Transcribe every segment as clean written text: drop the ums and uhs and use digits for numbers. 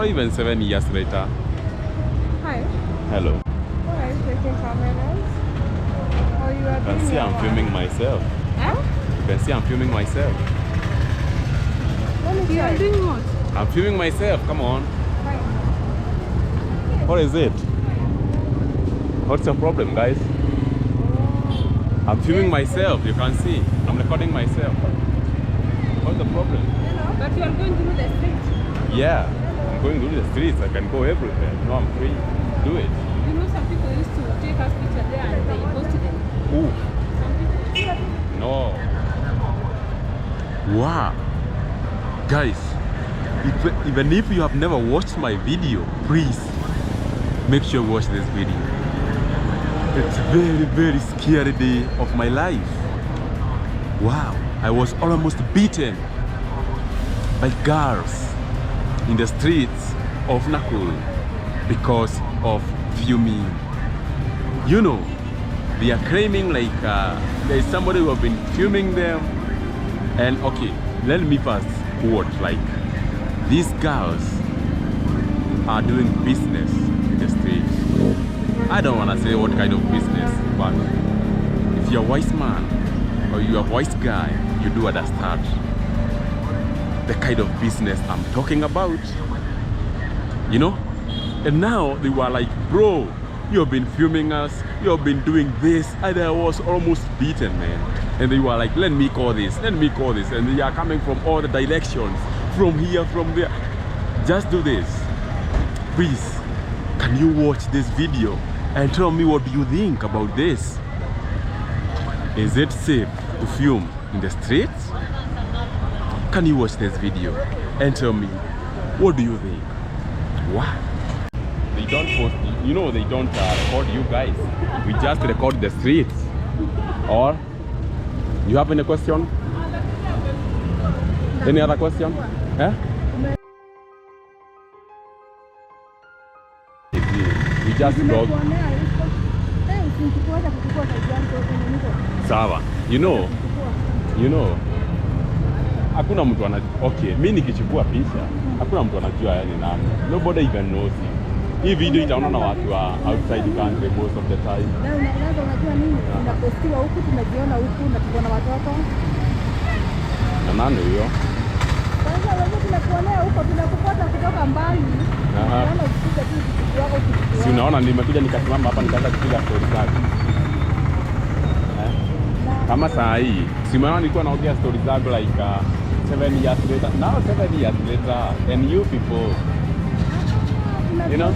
or even 7 years later. Hi. Hello. Why are you taking cameras? Or you are You can see I'm filming myself. Huh? You can see I'm filming myself. You are doing what? I'm filming myself, come on. Hi. What is it? What's the problem, guys? I'm filming myself, you can see. I'm recording myself. What's the problem? Hello? But you are going to the street. Yeah, I'm going to the streets. I can go everywhere. No, I'm free. Do it. You know some people used to take us pictures there and they posted them. Who? Some people. No. Wow. Guys, even if you have never watched my video, please make sure you watch this video. It's very, very scary day of my life. Wow, I was almost beaten by girls in the streets of Nakuru because of filming. You know, they are claiming like there is somebody who have been filming them. And okay, let me first quote, like, these girls are doing business in the streets. I don't want to say what kind of business, but if you're a wise man or you're a wise guy, you do understand the kind of business I'm talking about. You know? And now they were like, bro, you have been filming us, you have been doing this, and I was almost beaten, man. And they were like, let me call this, let me call this. And they are coming from all the directions, from here, from there. Just do this. Please, can you watch this video and tell me what do you think about this? Is it safe to film in the streets? Can you watch this video and tell me what do you think? Wow. They don't post, you know, they don't record you guys. We just record the streets. Or you have any question? Any other question? Eh? We just vlog. Sawa. You know, hakuna mtu anajua. Okay, mimi nikichukua picha, hakuna mtu anajua yani nani. Nobody even knows you. Hii video itaona na watu wa outside the country most of the time. Na unajua nini? Unapostiwa huku, tumejiona huku na tuko na watoto. Na nani huyo? Kwanza wewe tunakuonea huko, tunakupata kutoka mbali. Unaona ukipita tu kitu wako kitu. Si unaona nimekuja nikasimama hapa nikaanza kupiga story zake. Kama saa hii, si umeona nilikuwa naongea story zangu like 7 years later. Now 7 years later and you people. You know?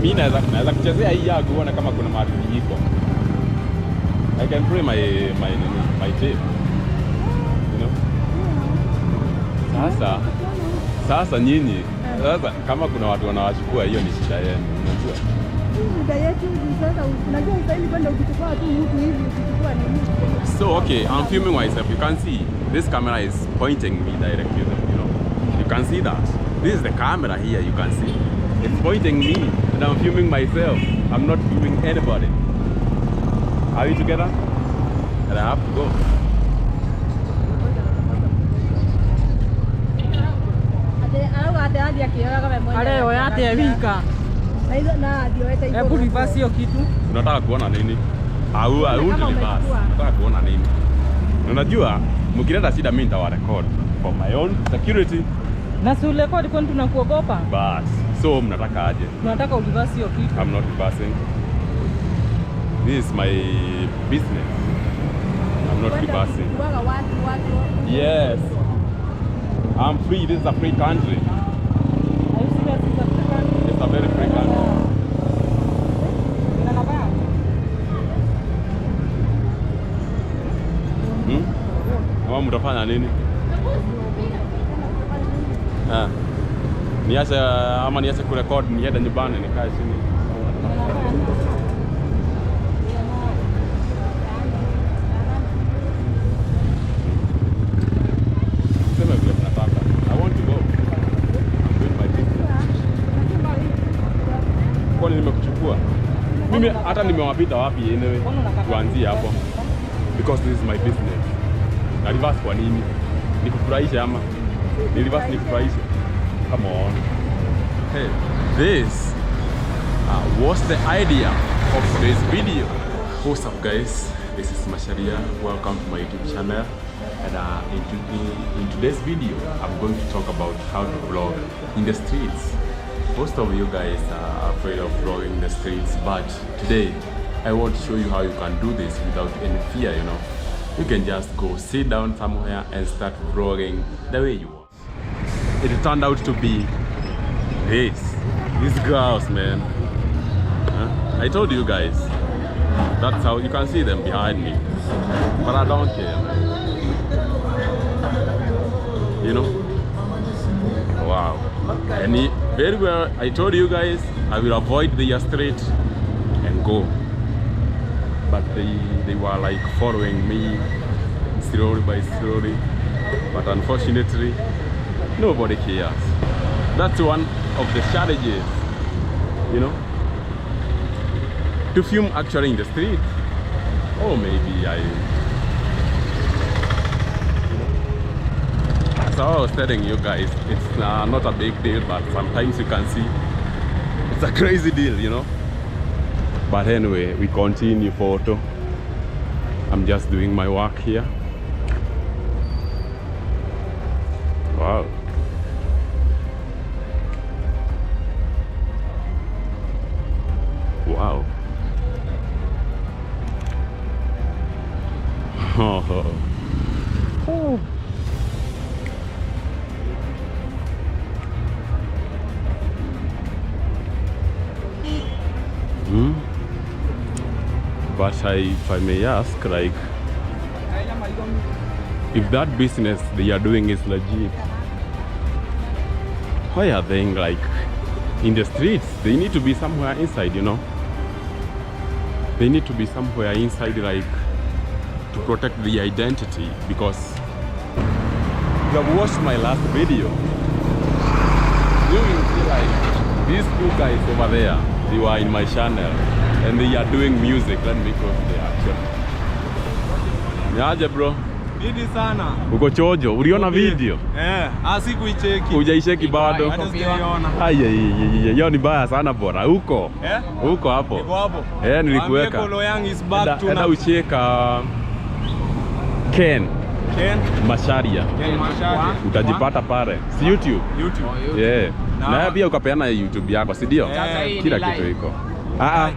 Mimi naweza kuchezea hii yako uone kama kuna mahali iko. I can play my tape. You know? Sasa nyinyi, sasa kama kuna watu wanawachukua, hiyo ni shida yenu, unajua? Shida yetu ni sasa, unajua usaili kwenda ukichukua tu mtu hivi ukichukua nini? So okay, I'm filming myself. You can see this camera is pointing me directly, you know. You can see that. This is the camera here, you can see. It's pointing me and I'm filming myself. I'm not filming anybody. Are we together? And I have to go. Hebu reverse hiyo kitu. Unataka kuona nini? Au reverse. Unataka kuona nini? Unajua, mkileta shida mimi nitawarecord for my own security. Na si urecord kwani tunakuogopa? Bas. So mnataka aje? Tunataka reverse hiyo kitu. I'm not reversing. This is my business. I'm not reversing. Yes. I'm free. This is a free country. It's a very free country. Mama mtafanya nini? Niache ama niache kurecord niende nyumbani nikae chini. Sema vile mnataka. I want to go. I'm doing my business. Kwani nimekuchukua? Mimi hata nimewapita wapi anyway? Tuanzie hapo. Because this is my business. Na reverse kwa nini? Nikufurahisha ama? Nilivasi nikufurahisha. Come on. Hey, this was the idea of today's video. What's up guys? This is Masharia. Welcome to my YouTube channel. And in today's video, I'm going to talk about how to vlog in the streets. Most of you guys are afraid of vlogging in the streets, but today I want to show you how you can do this without any fear, you know. You can just go sit down somewhere and start vlogging the way you want. It turned out to be these girls, man. I told you guys, that's how you can see them behind me, but I don't care, man. You know, wow. And very well, I told you guys I will avoid the street and go, but they were like following me slowly by slowly, but unfortunately nobody cares. That's one of the strategies, you know, to film actually in the street. Or maybe so I was telling you guys, it's not a big deal, but sometimes you can see it's a crazy deal, you know. But anyway, we continue photo. I'm just doing my work here. Wow. Wow. Oh. But if I may ask, like, if that business they are doing is legit, why are they like in the streets? They need to be somewhere inside, you know. They need to be somewhere inside, like, to protect the identity, because you have watched my last video. You will see like these two guys over there, they were in my channel and they are doing music. Let me go there actually. Niaje bro? Bidi sana. Uko chojo, uliona video? Sikuicheki. Hujaicheki bado? Hata sijaiona. Hiyo ni baya sana bora. Huko. Huko hapo. Niko hapo. Nilikuweka. Kolo yang is back to na ucheka Ken Masharia. Ken Masharia. Utajipata pale. Si YouTube. YouTube. Yeah. Na pia ukapeana YouTube yako, si ndio? Kila kitu iko.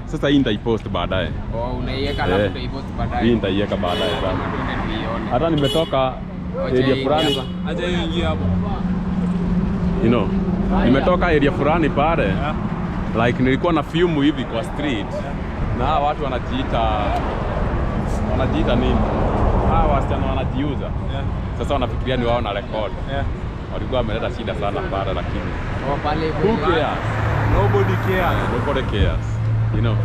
Sasa hii nitaipost baadaye. Unaiweka alafu utaipost baadaye. Hii nitaiweka baadaye sana. Hata nimetoka area fulani. Acha ingia hapo. You know, nimetoka area fulani pale. Like nilikuwa na film hivi kwa street. Na watu wanajiita nini? Wasichana wanajiuza. Sasa wanafikiria ni wao na record. Walikuwa wameleta shida sana pale, lakini who cares? Nobody cares. Nobody cares. You know,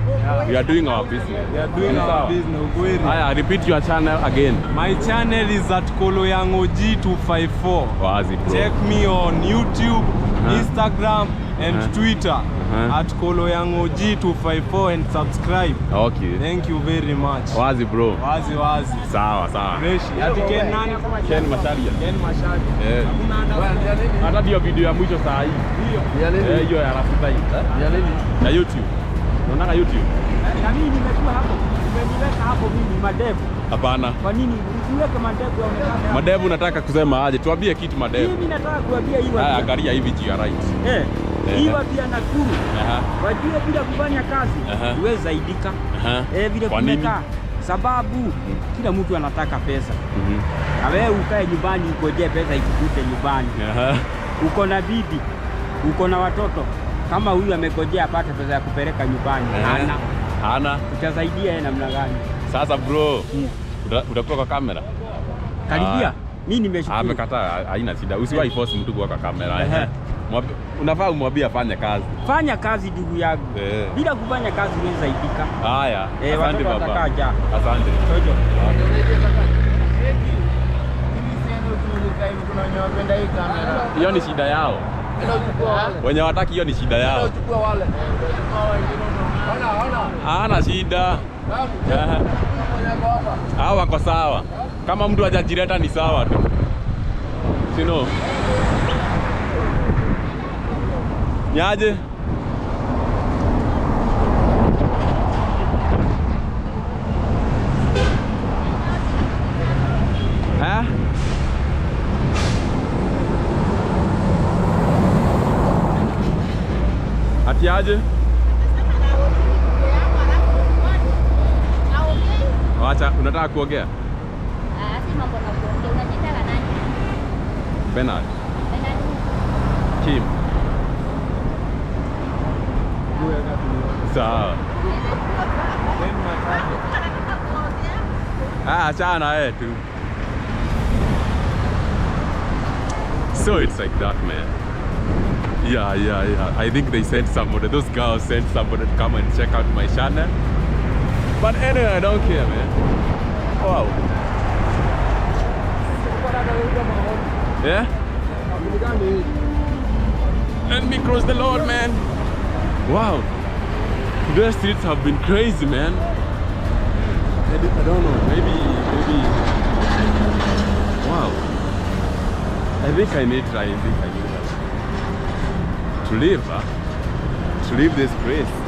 we are doing our business. We are doing our business. I repeat your channel again. My channel is at Koloyangoji 254. Wazi bro. Check me on YouTube, Instagram and Twitter at Koloyangoji 254 and subscribe. Okay. Thank you very much. Wazi bro. Wazi. Sawa. Fresh. Ati Ken nani? Ken Masharia. Ken Masharia. Hata ndio video ya mwisho saa hii. Hiyo ya rafiki hii. Ya nini? Ya YouTube. Unaona YouTube? Na mimi nimekuwa hapo. Nimeniweka hapo mimi madevu. Hapana. Kwa nini usiweke madevu yaonekane? Madevu nataka kusema aje? Tuambie kitu madevu. Mimi nataka kuambia hiyo. Angalia hivi to your right. Hiyo pia nakuru. Wajue bila kufanya kazi uwe zaidika. Vile kumekaa. Sababu kila mtu anataka pesa. Na wewe ukae nyumbani ugoje pesa ikukute nyumbani. Uko na bibi, uko na watoto. Kama huyu amegojea apate pesa ya kupeleka nyumbani, hana. Utasaidia yeye namna gani? Sasa bro, utakuwa kwa kamera? Karibia. Mimi nimeshukuru. Amekataa, haina shida. Usiwahi force mtu kwa kamera. Unafaa umwambie afanye kazi. Fanya kazi ndugu yangu. Bila kufanya kazi huwezi zaidika. Haya. Asante baba. Asante. Hiyo ni shida yao. Wenye wataki hiyo ni shida yao. Hana shida. Hao wako sawa. Kama mtu hajajileta ni sawa tu. you know. Niaje? Huh? Ati aje? Wacha, unataka kuongea? Si mambo na kuongea. Unajitaka nani? Bernard. Bernard. Kim. Sawa. Achana yeye tu. So it's like that, man. Yeah. I think they sent somebody. Those girls sent somebody to come and check out my channel. But anyway, I don't care, man. Wow. Yeah? Let me cross the Lord, man. Wow. The streets have been crazy, man. I don't know. Maybe. Wow. I think I need to leave, huh? To leave this place.